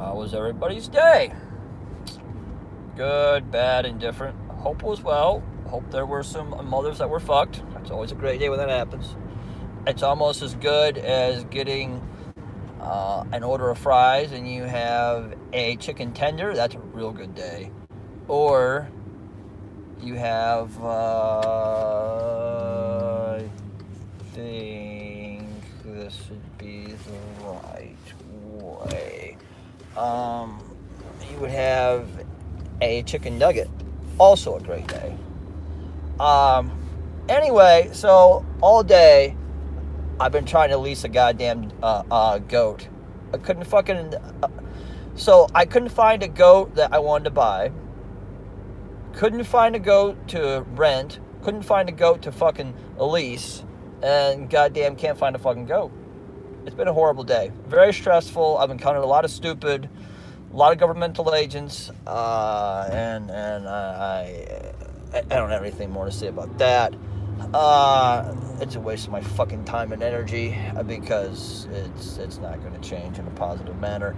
How was everybody's day? Good, bad, indifferent. Hope was well. Hope there were some mothers that were fucked. It's always a great day when that happens. It's almost as good as getting an order of fries and you have a chicken tender. That's a real good day. Or you have, I think this would be the right way. You would have a chicken nugget. Also a great day. Um, anyway, so all day I've been trying to lease a goddamn goat. I couldn't fucking. So I couldn't find a goat that I wanted to buy. Couldn't find a goat to rent. Couldn't find a goat to fucking lease. And goddamn can't find a fucking goat. It's been a horrible day. Very stressful. I've encountered a lot of lot of governmental agents, and I don't have anything more to say about that. It's a waste of my fucking time and energy because it's not going to change in a positive manner.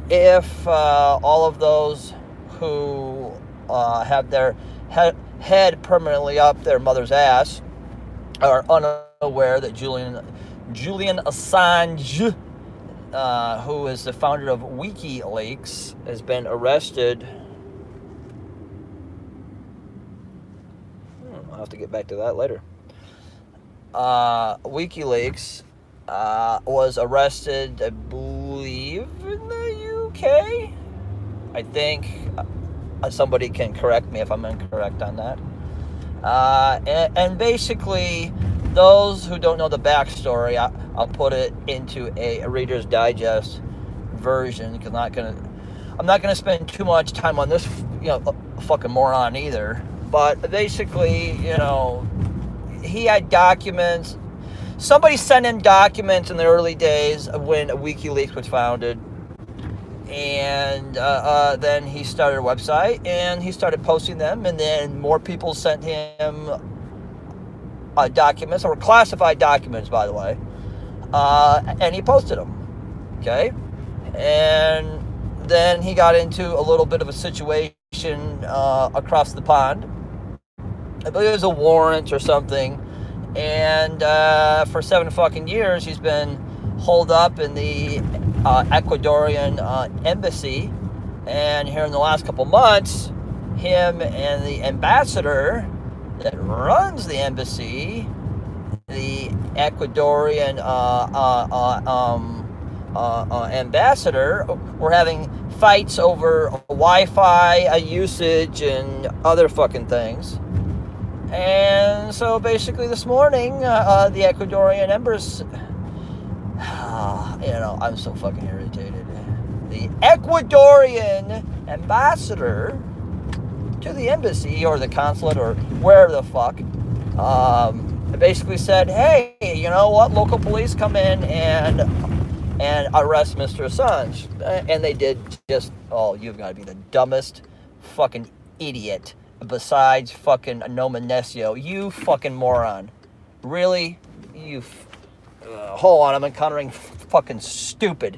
If all of those who have their head permanently up their mother's ass are unaware that Julian Assange, who is the founder of WikiLeaks, has been arrested. I'll have to get back to that later. WikiLeaks was arrested, I believe, in the UK. I think somebody can correct me if I'm incorrect on that. And basically, those who don't know the backstory, I'll put it into a Reader's Digest version because I'm not gonna spend too much time on this, fucking moron either. But basically, he had documents. Somebody sent him documents in the early days of when WikiLeaks was founded. And then he started a website and he started posting them, and then more people sent him documents, or classified documents, by the way, and he posted them. Okay, and then he got into a little bit of a situation across the pond. I believe it was a warrant or something, and for 7 fucking years he's been holed up in the Ecuadorian embassy. And here in the last couple months, him and the ambassador that runs the embassy, the Ecuadorian ambassador, were having fights over Wi-Fi usage and other fucking things. And so basically this morning, the Ecuadorian embassy, I'm so fucking irritated. The Ecuadorian ambassador to the embassy or the consulate or wherever the fuck, basically said, hey, you know what? Local police come in and arrest Mr. Assange. And they did just, you've got to be the dumbest fucking idiot besides fucking Nomenesio. You fucking moron. Really? Hold on, I'm encountering fucking stupid.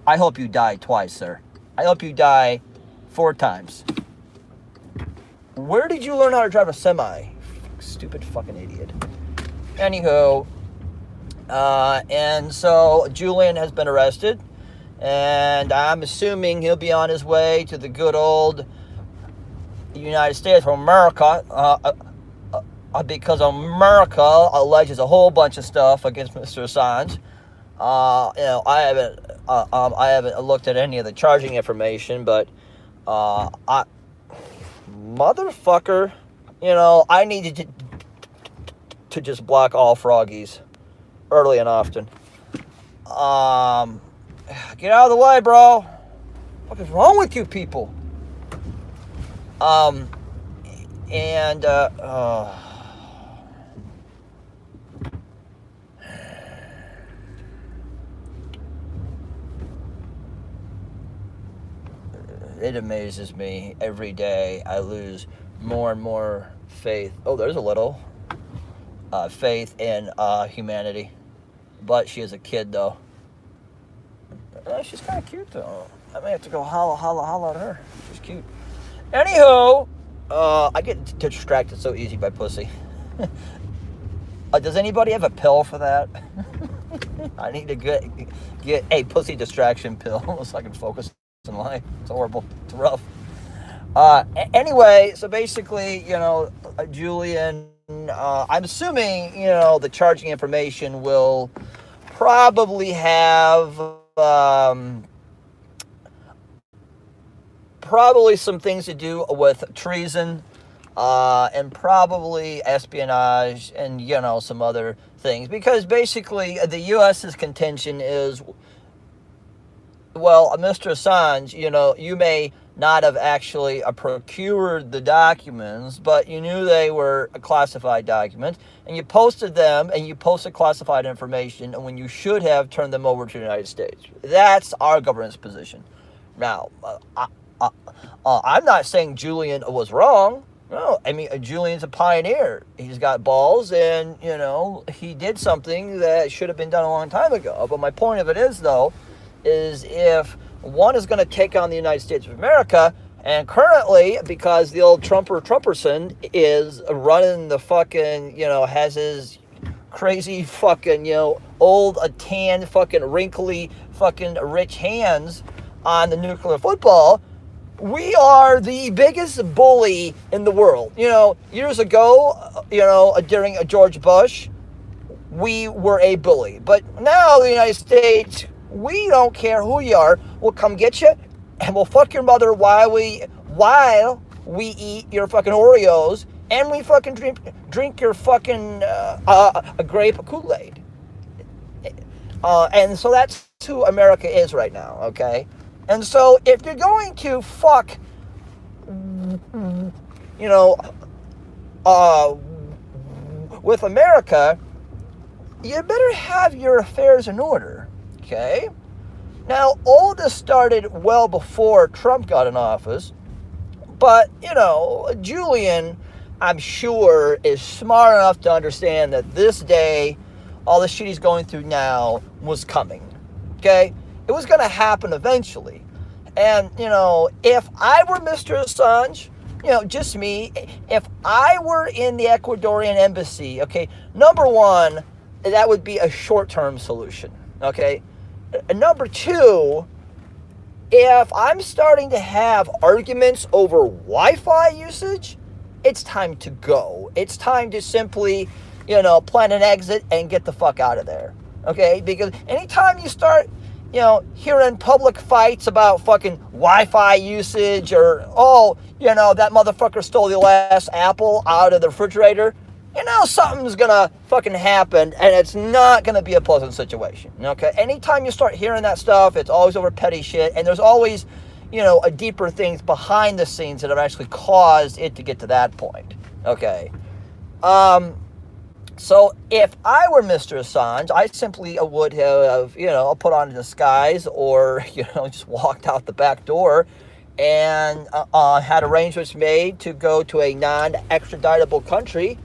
I hope you die twice, sir. I hope you die 4 times. Where did you learn how to drive a semi? Stupid fucking idiot. Anywho, and so Julian has been arrested, and I'm assuming he'll be on his way to the good old United States of America, because America alleges a whole bunch of stuff against Mr. Assange. I haven't looked at any of the charging information, but motherfucker, I needed to just block all froggies early and often. Get out of the way, bro. What is wrong with you people? It amazes me every day. I lose more and more faith. Oh, there's a little faith in humanity. but she is a kid, though. She's kind of cute, though. I may have to go holla at her. She's cute. Anywho, I get distracted so easy by pussy. Does anybody have a pill for that? I need to get a pussy distraction pill so I can focus in life. It's horrible. It's rough. Anyway, so basically, Julian, I'm assuming, the charging information will probably have probably some things to do with treason, and probably espionage and, some other things. Because basically the U.S.'s contention is, well, Mr. Assange, you may not have actually procured the documents, but you knew they were classified documents, and you posted them, and you posted classified information, and when you should have turned them over to the United States. That's our government's position. Now, I'm not saying Julian was wrong. No, I mean, Julian's a pioneer. He's got balls, and, he did something that should have been done a long time ago. But my point of it is, though, is if one is going to take on the United States of America, and currently, because the old Trumperson is running the fucking, has his crazy fucking, old, tan, fucking, wrinkly, fucking rich hands on the nuclear football, we are the biggest bully in the world. Years ago, during George Bush, we were a bully. But now the United States, we don't care who you are. We'll come get you, and we'll fuck your mother while we eat your fucking Oreos, and we fucking drink your fucking a grape Kool-Aid. And so that's who America is right now, okay? And so if you're going to fuck, with America, you better have your affairs in order, okay? Now, all this started well before Trump got in office, but, Julian, I'm sure, is smart enough to understand that this day, all the shit he's going through now was coming, okay? It was going to happen eventually. And, if I were Mr. Assange, just me, if I were in the Ecuadorian embassy, okay, number one, that would be a short-term solution, okay? Number two, if I'm starting to have arguments over Wi-Fi usage, it's time to go. It's time to simply, plan an exit and get the fuck out of there, okay? Because anytime you start, hearing public fights about fucking Wi-Fi usage or, that motherfucker stole the last apple out of the refrigerator, something's gonna fucking happen, and it's not gonna be a pleasant situation, okay? Anytime you start hearing that stuff, it's always over petty shit, and there's always, a deeper things behind the scenes that have actually caused it to get to that point, okay? So if I were Mr. Assange, I simply would have, put on a disguise or, just walked out the back door and had arrangements made to go to a non-extraditable country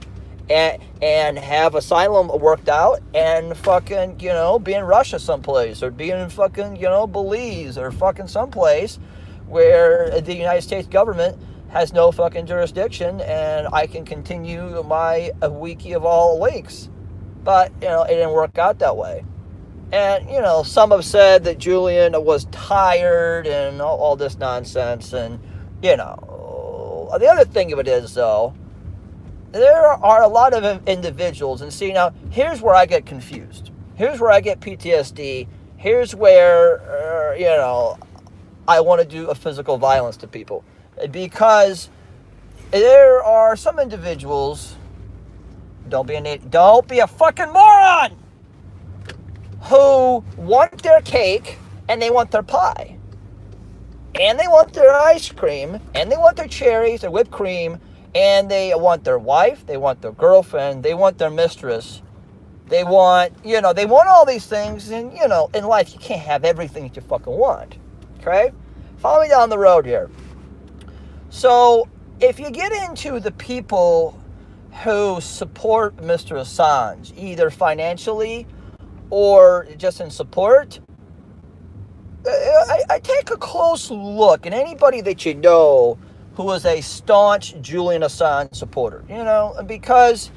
and have asylum worked out and fucking, be in Russia someplace or be in fucking, Belize or fucking someplace where the United States government has no fucking jurisdiction, and I can continue my wiki of all links. But, it didn't work out that way. And, some have said that Julian was tired and all this nonsense. And, the other thing of it is, though, there are a lot of individuals, and see, now, here's where I get confused. Here's where I get PTSD. Here's where, I want to do a physical violence to people. Because there are some individuals, don't be a fucking moron, who want their cake and they want their pie. And they want their ice cream, and they want their cherries, their whipped cream, and they want their wife, they want their girlfriend, they want their mistress. They want, they want all these things, and, in life you can't have everything that you fucking want, okay? Follow me down the road here. So, if you get into the people who support Mr. Assange, either financially or just in support, I take a close look at anybody that you know who is a staunch Julian Assange supporter, because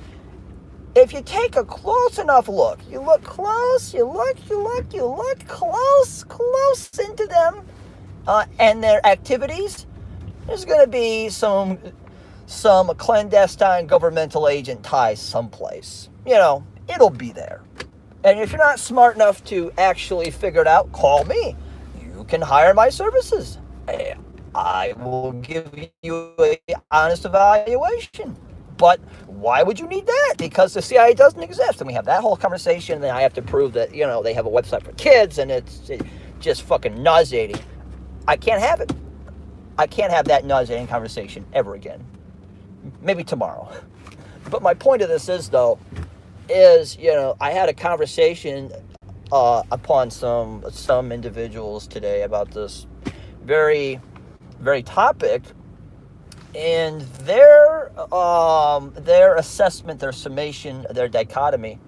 if you take a close enough look, you look close, you look close into them and their activities, there's going to be some clandestine governmental agent ties someplace. It'll be there. And if you're not smart enough to actually figure it out, call me. You can hire my services. I will give you an honest evaluation. But why would you need that? Because the CIA doesn't exist. And we have that whole conversation, and then I have to prove that, they have a website for kids, and it's just fucking nauseating. I can't have it. I can't have that nauseating conversation ever again. Maybe tomorrow. But my point of this is, though, I had a conversation upon some individuals today about this very, very topic, and their assessment, their summation, their dichotomy.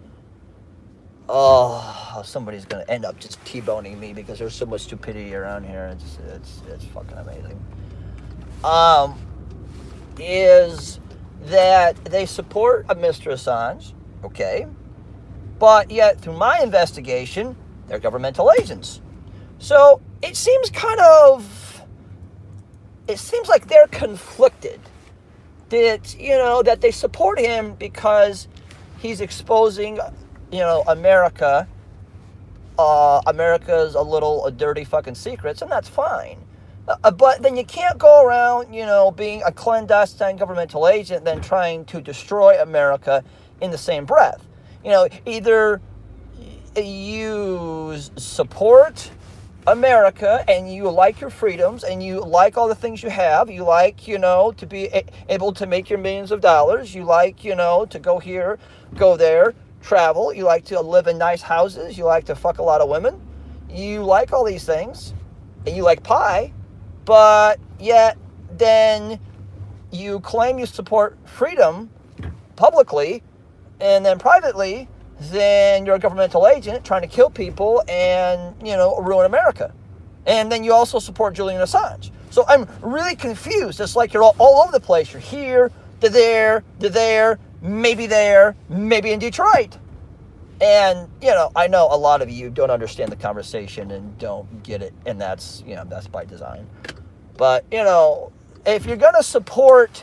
Oh, somebody's gonna end up just T-boning me because there's so much stupidity around here. It's fucking amazing. Is that they support Mr. Assange, okay, but yet through my investigation, they're governmental agents. So it seems like they're conflicted. That they support him because he's exposing, America's a dirty fucking secrets, and that's fine. But then you can't go around, being a clandestine governmental agent, then trying to destroy America in the same breath. Either you support America and you like your freedoms and you like all the things you have. You like, to be able to make your millions of dollars. You like, to go here, go there, travel. You like to live in nice houses. You like to fuck a lot of women. You like all these things, and you like pie. But yet, then you claim you support freedom publicly, and then privately, then you're a governmental agent trying to kill people and, ruin America. And then you also support Julian Assange. So I'm really confused. It's like you're all over the place. You're here, they're there, maybe in Detroit. And, I know a lot of you don't understand the conversation and don't get it, and that's by design. But, if you're going to support,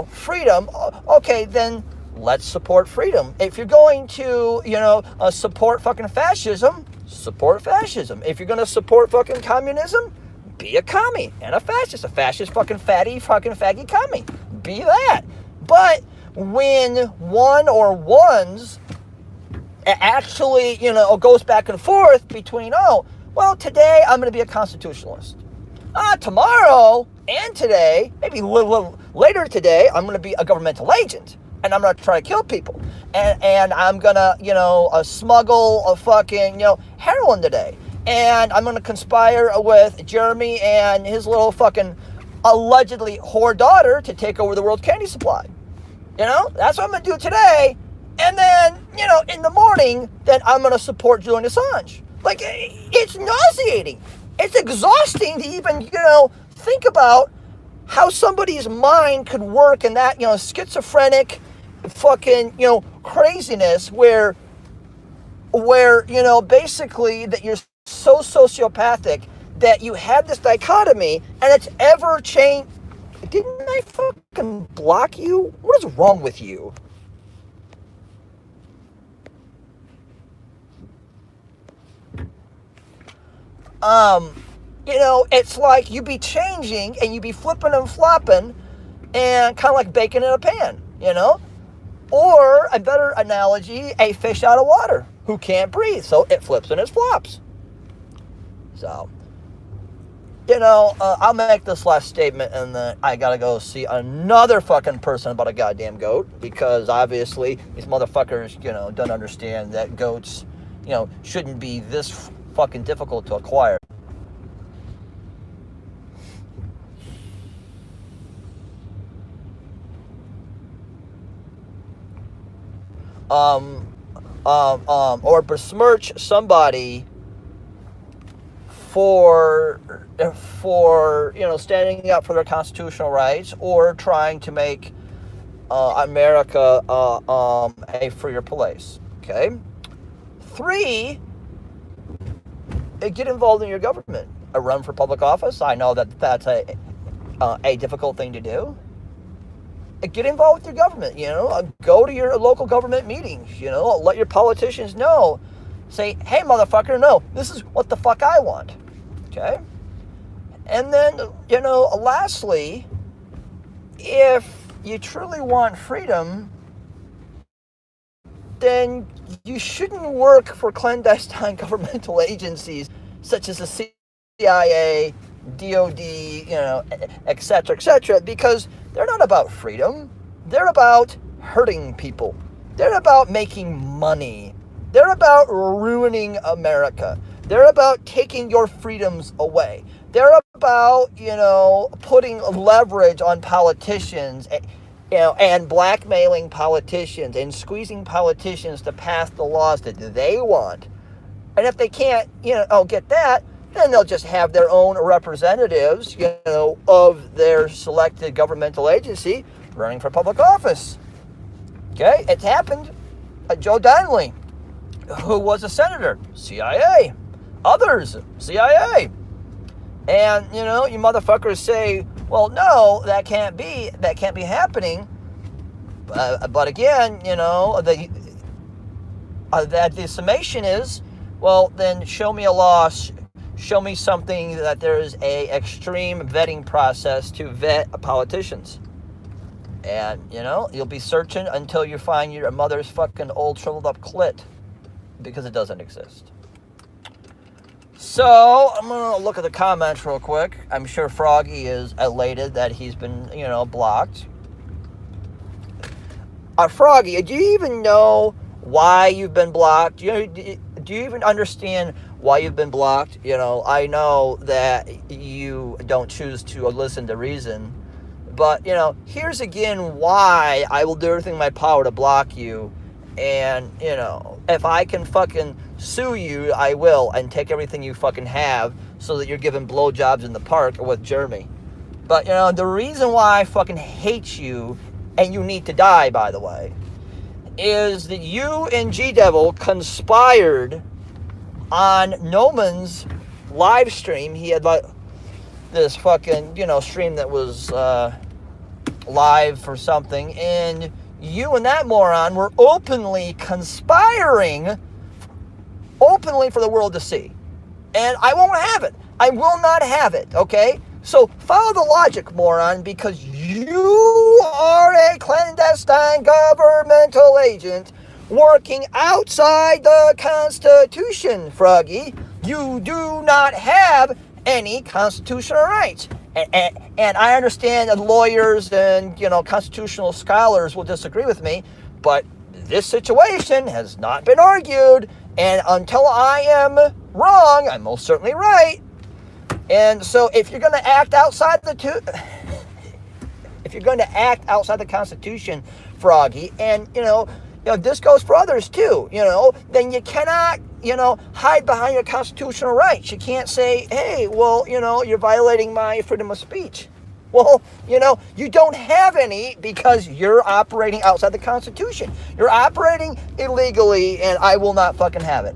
freedom, okay, then let's support freedom. If you're going to, support fucking fascism, support fascism. If you're going to support fucking communism, be a commie and a fascist fucking fatty fucking faggy commie. Be that. But when one or ones actually, goes back and forth between, today I'm going to be a constitutionalist. Tomorrow and today, maybe a little later today, I'm going to be a governmental agent. And I'm going to try to kill people. And I'm going to, smuggle a fucking, heroin today. And I'm going to conspire with Jeremy and his little fucking allegedly whore daughter to take over the world candy supply. That's what I'm going to do today. And then, in the morning, then I'm going to support Julian Assange. Like, it's nauseating. It's exhausting to even, think about how somebody's mind could work in that, schizophrenic fucking, craziness where, basically that you're so sociopathic that you have this dichotomy and it's ever changed. Didn't I fucking block you? What is wrong with you? It's like you be changing and you be flipping and flopping and kind of like bacon in a pan, Or, a better analogy, a fish out of water who can't breathe, so it flips and it flops. So, I'll make this last statement and then I gotta go see another fucking person about a goddamn goat because obviously these motherfuckers, don't understand that goats, shouldn't be this fucking difficult to acquire. or besmirch somebody for standing up for their constitutional rights or trying to make America a freer place. Okay. 3, get involved in your government. Run for public office. I know that that's a difficult thing to do. Get involved with your government. Go to your local government meetings. Let your politicians know. Say, hey, motherfucker, no, this is what the fuck I want. Okay? And then, lastly, if you truly want freedom, then you shouldn't work for clandestine governmental agencies such as the CIA, DOD, etc., because they're not about freedom. They're about hurting people. They're about making money. They're about ruining America. They're about taking your freedoms away. They're about, putting leverage on politicians, and blackmailing politicians and squeezing politicians to pass the laws that they want. And if they can't, get that, then they'll just have their own representatives, of their selected governmental agency running for public office. Okay, it's happened. Joe Donnelly, who was a senator, CIA. Others, CIA. And, you motherfuckers say, well, no, that can't be happening. But again, that the summation is, well, then show me a law, show me something that there is a extreme vetting process to vet politicians. And, you'll be searching until you find your mother's fucking old shriveled up clit, because it doesn't exist. So, I'm going to look at the comments real quick. I'm sure Froggy is elated that he's been, blocked. Froggy, do you even know why you've been blocked? Do you even understand why you've been blocked? I know that you don't choose to listen to reason. But, here's again why I will do everything in my power to block you. And, if I can fucking sue you, I will, and take everything you fucking have so that you're giving blowjobs in the park with Jeremy. But, the reason why I fucking hate you, and you need to die, by the way, is that you and G-Devil conspired on Noman's live stream. He had this fucking, stream that was live for something, and you and that moron were openly conspiring, openly for the world to see. And I won't have it. I will not have it, okay? So follow the logic, moron, because you are a clandestine governmental agent working outside the Constitution, Froggy. You do not have any constitutional rights. And I understand that lawyers and, constitutional scholars will disagree with me, but this situation has not been argued, and until I am wrong, I'm most certainly right. And so if you're going to act outside if you're going to act outside the Constitution, Froggy, and, this goes for others too, then you cannot, hide behind your constitutional rights. You can't say, hey, well, you're violating my freedom of speech. Well, you don't have any because you're operating outside the Constitution. You're operating illegally, and I will not fucking have it.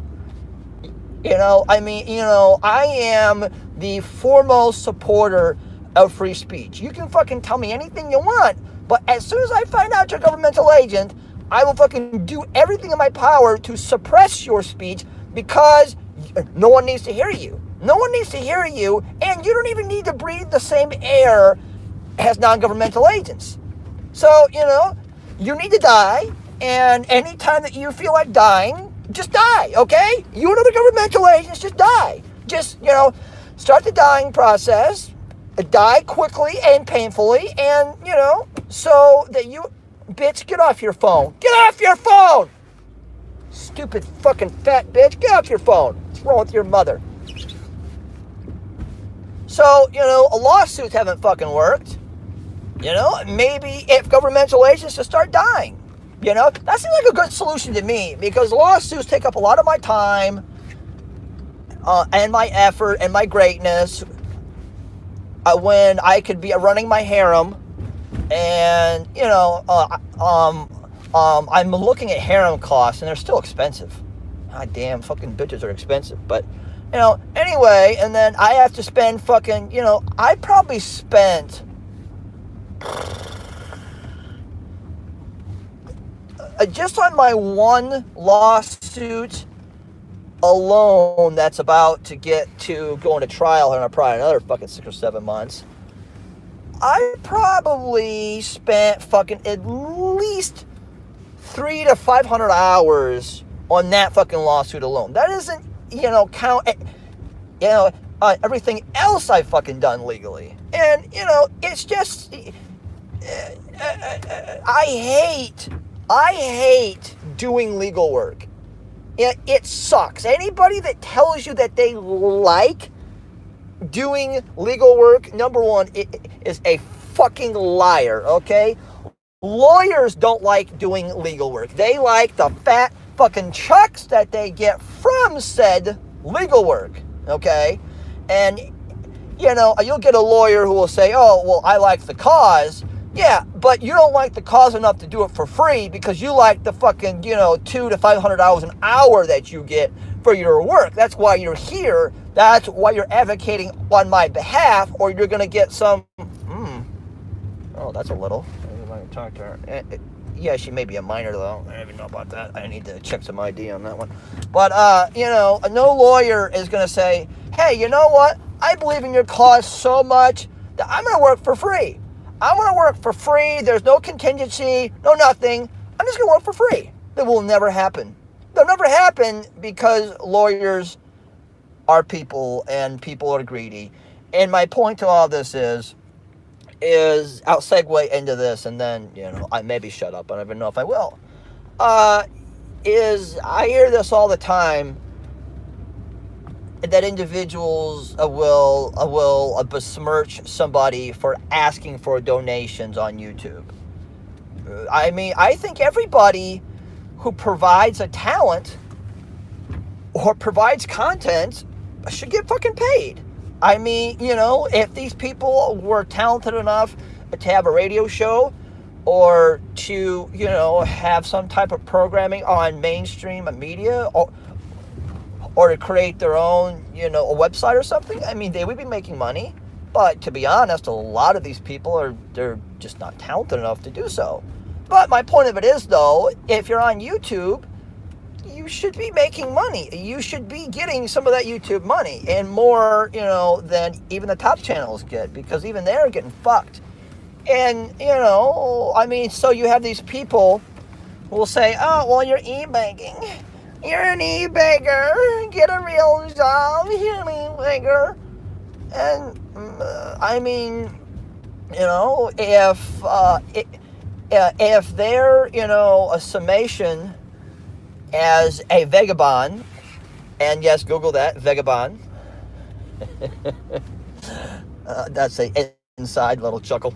I am the foremost supporter of free speech. You can fucking tell me anything you want, but as soon as I find out you're a governmental agent, I will fucking do everything in my power to suppress your speech, because no one needs to hear you. No one needs to hear you, and you don't even need to breathe the same air as non-governmental agents. So, you need to die, and anytime that you feel like dying, just die, okay? You and other governmental agents, just die. Just, start the dying process, die quickly and painfully, and, so that you... Bitch, get off your phone. Get off your phone! Stupid fucking fat bitch, get off your phone. What's wrong with your mother? So, lawsuits haven't fucking worked. Maybe if governmental agents just start dying. You know, that seems like a good solution to me, because lawsuits take up a lot of my time and my effort and my greatness when I could be running my harem. And, you know, I'm looking at harem costs, and they're still expensive. God damn, fucking bitches are expensive. But, you know, anyway, and then I have to spend fucking, you know, I probably spent just on my one lawsuit alone that's about to get to going to trial in probably another fucking 6 or 7 months. I probably spent fucking at least 300 to 500 hours on that fucking lawsuit alone. That isn't, you know, count, you know, everything else I've fucking done legally. And, you know, it's just, I hate doing legal work. It sucks. Anybody that tells you that they like doing legal work, number one, it is a fucking liar, okay? Lawyers don't like doing legal work. They like the fat fucking chucks that they get from said legal work, okay? And, you know, you'll get a lawyer who will say, oh, well, I like the cause. Yeah, but you don't like the cause enough to do it for free, because you like the fucking, you know, $200 to $500 an hour that you get for your work. That's why you're here. That's why you're advocating on my behalf, or you're going to get some, oh, that's a little. I can talk to her. Yeah, she may be a minor, though. I don't even know about that. I need to check some ID on that one. But, you know, no lawyer is going to say, hey, you know what? I believe in your cause so much that I'm going to work for free. I'm going to work for free. There's no contingency, no nothing. I'm just going to work for free. That will never happen. That'll never happen, because lawyers are people, and people are greedy. And my point to all this is I'll segue into this, and then, you know, I maybe shut up. I don't even know if I will. Is I hear this all the time, that individuals will besmirch somebody for asking for donations on YouTube. I mean, I think everybody who provides a talent or provides content should get fucking paid. I mean, you know, if these people were talented enough to have a radio show, or to, you know, have some type of programming on mainstream media, or to create their own, you know, a website or something, I mean, they would be making money. But to be honest, a lot of these people they're just not talented enough to do so. But my point of it is, though, if you're on YouTube, you should be making money. You should be getting some of that YouTube money, and more, you know, than even the top channels get, because even they're getting fucked. And, you know, I mean, so you have these people who will say, oh, well, you're e-banking. You're an e-bagger. Get a real job. You're an e-bagger. And, I mean, you know, if they're, you know, a summation as a vagabond, and yes, Google that, vagabond. That's a inside little chuckle.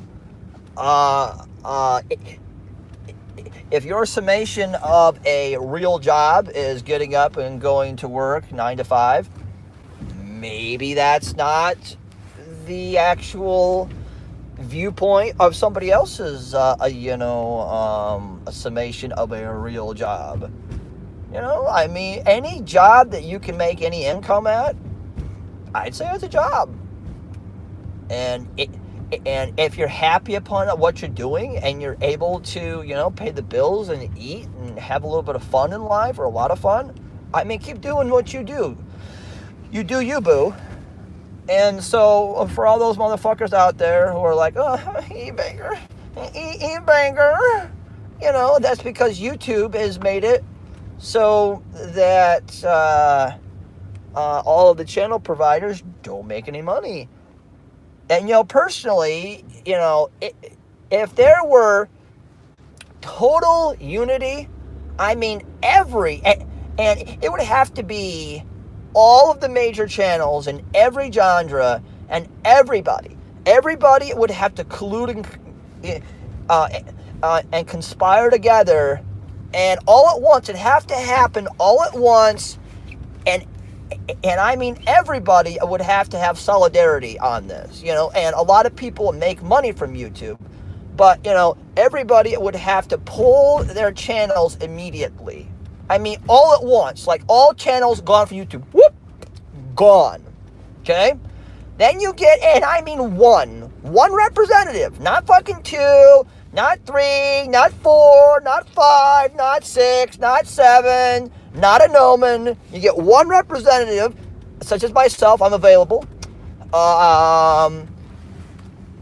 If your summation of a real job is getting up and going to work 9 to 5, maybe that's not the actual viewpoint of somebody else's, a summation of a real job. You know, I mean, any job that you can make any income at, I'd say it's a job. And if you're happy upon what you're doing, and you're able to, you know, pay the bills and eat and have a little bit of fun in life, or a lot of fun, I mean, keep doing what you do. You do you, boo. And so, for all those motherfuckers out there who are like, oh, e-banger, e-banger, you know, that's because YouTube has made it so that all of the channel providers don't make any money. And, you know, personally, you know, if there were total unity, I mean, and it would have to be all of the major channels in every genre, and everybody would have to collude and conspire together And all at once, it'd have to happen all at once. And I mean, everybody would have to have solidarity on this, and a lot of people make money from YouTube. But, everybody would have to pull their channels immediately. I mean, all at once. Like, all channels gone from YouTube. Whoop! Gone. Okay? Then you get, and I mean one representative. Not fucking two, not three, not four, not five, not six, not seven, not a Noman. You get one representative, such as myself, I'm available.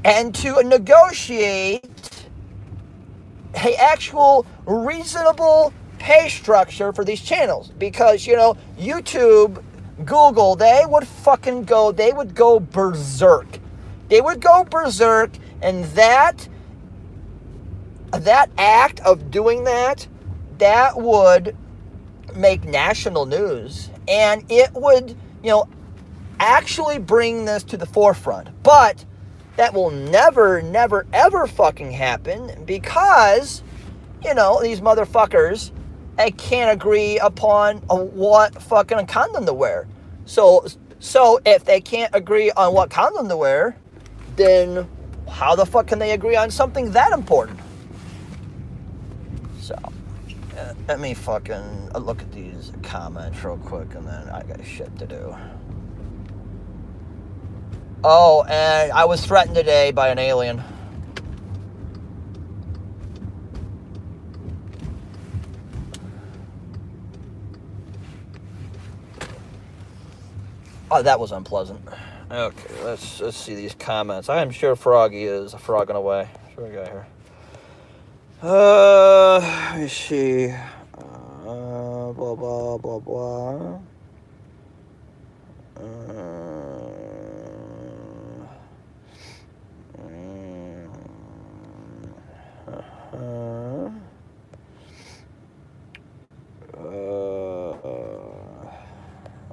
And to negotiate an actual reasonable pay structure for these channels. Because, YouTube, Google, they would go berserk. They would go berserk, and that act of doing that would make national news. And it would, actually bring this to the forefront. But that will never, ever fucking happen because, these motherfuckers, they can't agree upon what fucking condom to wear. So if they can't agree on what condom to wear, then how the fuck can they agree on something that important? So, let me fucking look at these comments real quick, and then I got shit to do. Oh, and I was threatened today by an alien. Oh, that was unpleasant. Okay, let's see these comments. I am sure Froggy is frogging away. What do we got here? Let me see. Blah, blah, blah, blah.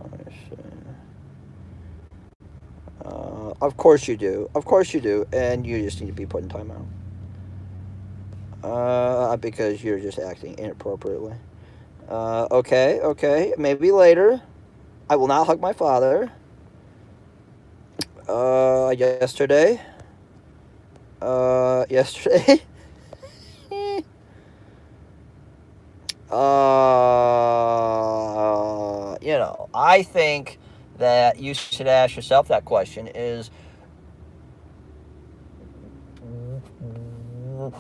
Let me see. Of course you do. Of course you do. And you just need to be put in timeout. Because you're just acting inappropriately. Okay. Maybe later. I will not hug my father. Yesterday. I think that you should ask yourself that question is,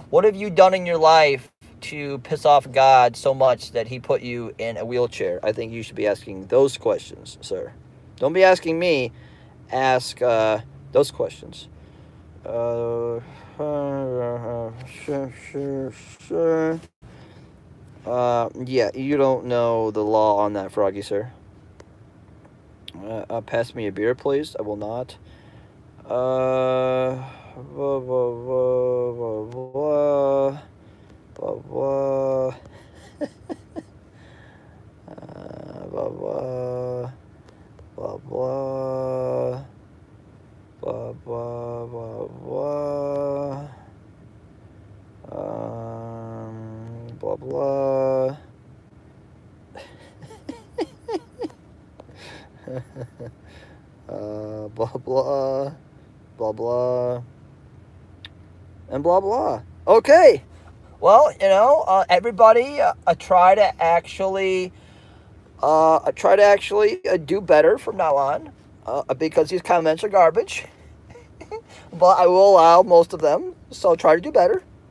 what have you done in your life to piss off God so much that he put you in a wheelchair? I think you should be asking those questions, sir. Don't be asking me. Ask those questions. Sure. Yeah, you don't know the law on that, Froggy, sir. Pass me a beer, please. I will not. Blah, blah, blah, blah, blah, blah. Blah, blah, blah, blah, blah, blah, blah, blah. Blah, blah. Blah, blah, blah, blah, and blah, blah. Okay. Well, everybody try to actually do better from now on, because these comments are garbage. But I will allow most of them, so try to do better.